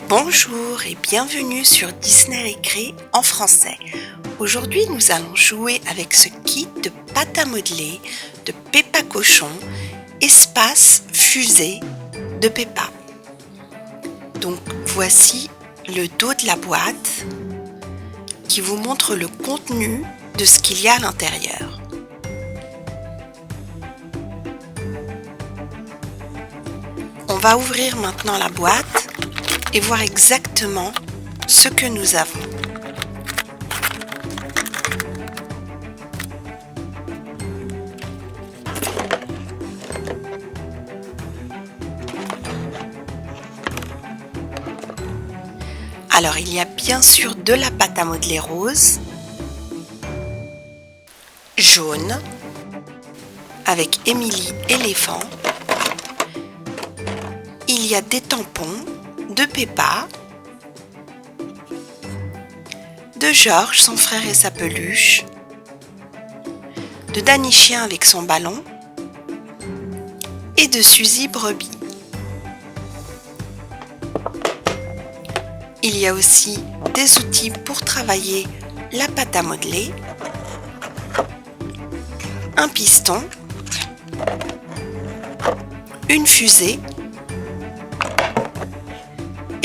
Bonjour et bienvenue sur Disney Récré en français. Aujourd'hui, nous allons jouer avec ce kit de pâte à modeler de Peppa Cochon, espace fusée de Peppa. Donc voici le dos de la boîte qui vous montre le contenu de ce qu'il y a à l'intérieur. On va ouvrir maintenant la boîte et voir exactement ce que nous avons. Alors il y a bien sûr de la pâte à modeler rose, jaune, avec Émilie éléphant. Il y a des tampons de Peppa, de Georges, son frère et sa peluche, de Danny chien avec son ballon et de Suzy brebis. Il y a aussi des outils pour travailler la pâte à modeler, un piston, une fusée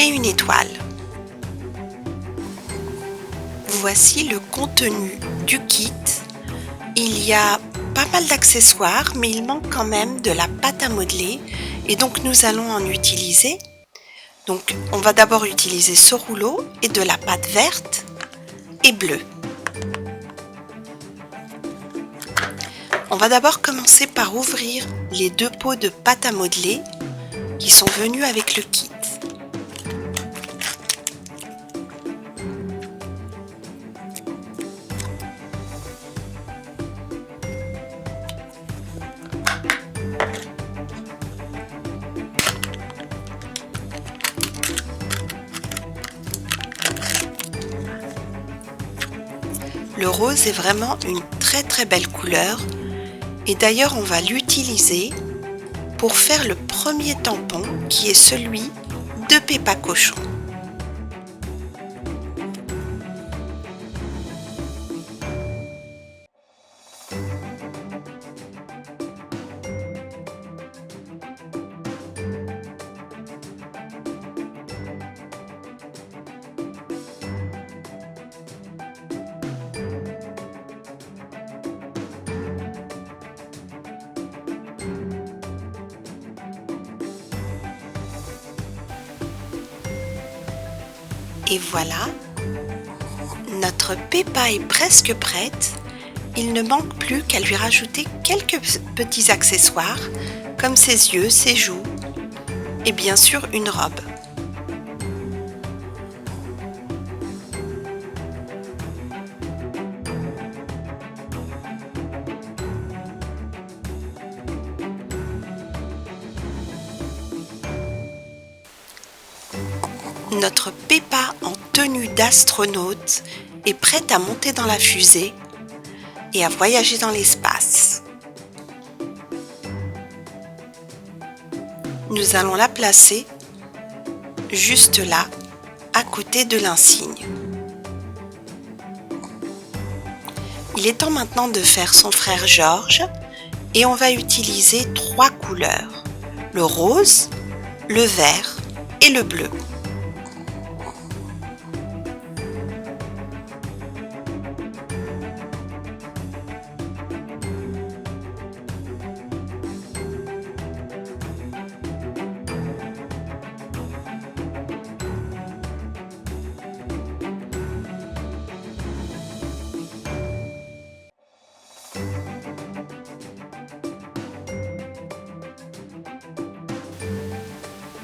et une étoile. Voici le contenu du kit. Il y a pas mal d'accessoires, mais il manque quand même de la pâte à modeler et donc nous allons en utiliser. Donc on va d'abord utiliser ce rouleau et de la pâte verte et bleue. On va d'abord commencer par ouvrir les deux pots de pâte à modeler qui sont venus avec le kit. Le rose est vraiment une très belle couleur et d'ailleurs on va l'utiliser pour faire le premier tampon qui est celui de Peppa Cochon. Et voilà, notre Peppa est presque prête. Il ne manque plus qu'à lui rajouter quelques petits accessoires comme ses yeux, ses joues et bien sûr une robe. Notre Peppa en tenue d'astronaute est prête à monter dans la fusée et à voyager dans l'espace. Nous allons la placer juste là, à côté de l'insigne. Il est temps maintenant de faire son frère Georges et on va utiliser 3 couleurs, le rose, le vert et le bleu.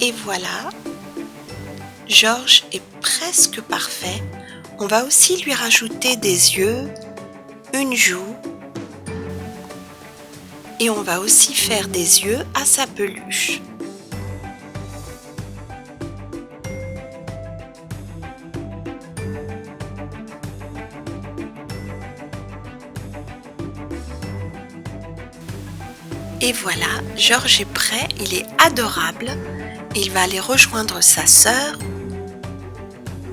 Et voilà, Georges est presque parfait. On va aussi lui rajouter des yeux, une joue et on va aussi faire des yeux à sa peluche. Et voilà, Georges est prêt, il est adorable. Il va aller rejoindre sa sœur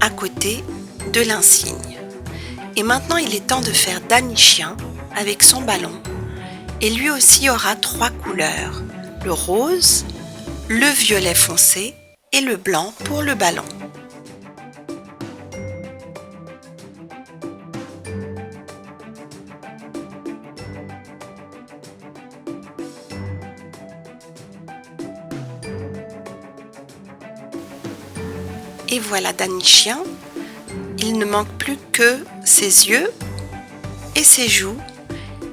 à côté de l'insigne. Et maintenant il est temps de faire Danicien avec son ballon. Et lui aussi aura 3 couleurs, le rose, le violet foncé et le blanc pour le ballon. Et voilà Danicien, il ne manque plus que ses yeux et ses joues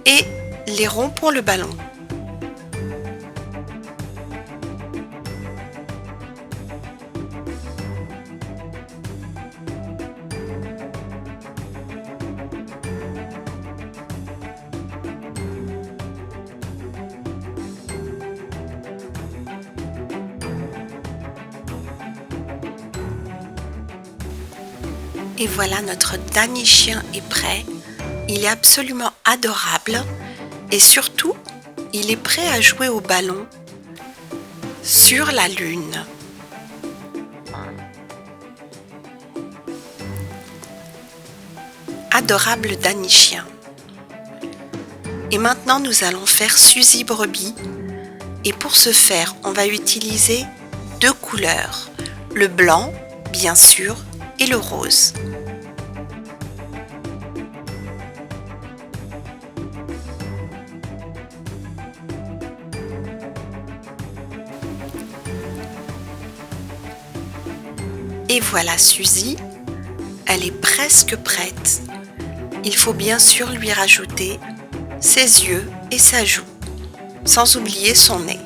et les ronds pour le ballon. Et voilà, notre Danicien est prêt. Il est absolument adorable et surtout, il est prêt à jouer au ballon sur la lune. Adorable Danicien. Et maintenant, nous allons faire Suzy Brebis. Et pour ce faire, on va utiliser 2 couleurs. Le blanc, bien sûr, et le rose. Et voilà Suzy, elle est presque prête. Il faut bien sûr lui rajouter ses yeux et sa joue, sans oublier son nez.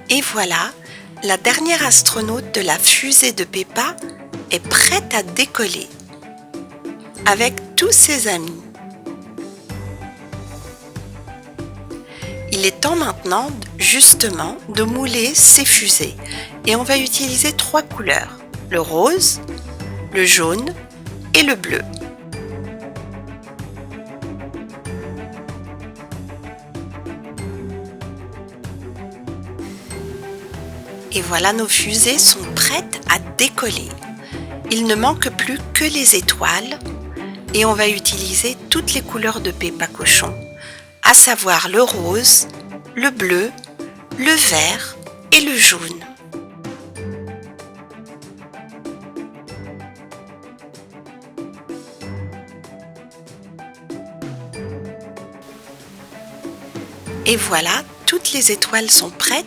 Et voilà, la dernière astronaute de la fusée de Peppa est prête à décoller avec tous ses amis. Il est temps maintenant justement de mouler ces fusées et on va utiliser 3 couleurs, le rose, le jaune et le bleu. Et voilà, nos fusées sont prêtes à décoller. Il ne manque plus que les étoiles et on va utiliser toutes les couleurs de Peppa Cochon, à savoir le rose, le bleu, le vert et le jaune. Et voilà, toutes les étoiles sont prêtes.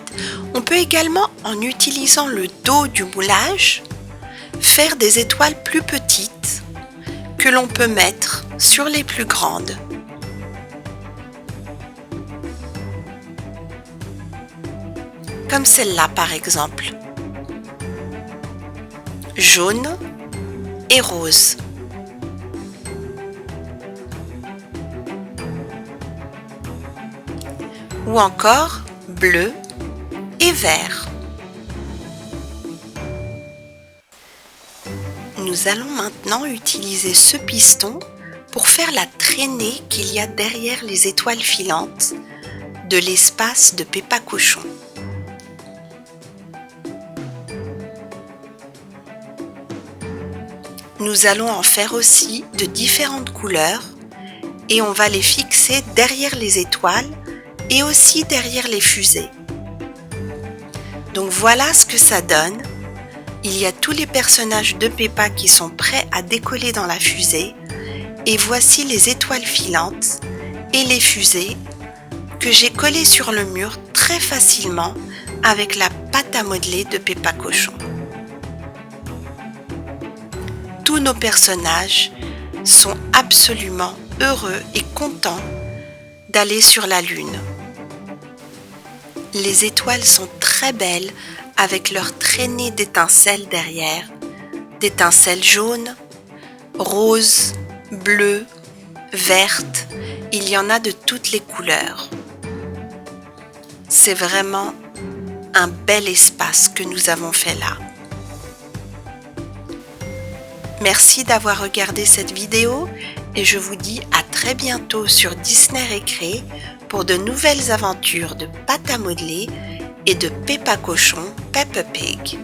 On peut également, en utilisant le dos du moulage, faire des étoiles plus petites que l'on peut mettre sur les plus grandes. Comme celle-là par exemple. Jaune et rose. Ou encore bleu et vert. Nous allons maintenant utiliser ce piston pour faire la traînée qu'il y a derrière les étoiles filantes de l'espace de Peppa Cochon. Nous allons en faire aussi de différentes couleurs et on va les fixer derrière les étoiles et aussi derrière les fusées. Donc voilà ce que ça donne. Il y a tous les personnages de Peppa qui sont prêts à décoller dans la fusée et voici les étoiles filantes et les fusées que j'ai collées sur le mur très facilement avec la pâte à modeler de Peppa Cochon. Tous nos personnages sont absolument heureux et contents d'aller sur la Lune. Les étoiles sont très belles avec leur traînée d'étincelles derrière, d'étincelles jaunes, roses, bleues, vertes, il y en a de toutes les couleurs. C'est vraiment un bel espace que nous avons fait là. Merci d'avoir regardé cette vidéo et je vous dis à très bientôt sur Disney Récré pour de nouvelles aventures de pâte à modeler et de Peppa Cochon, Peppa Pig.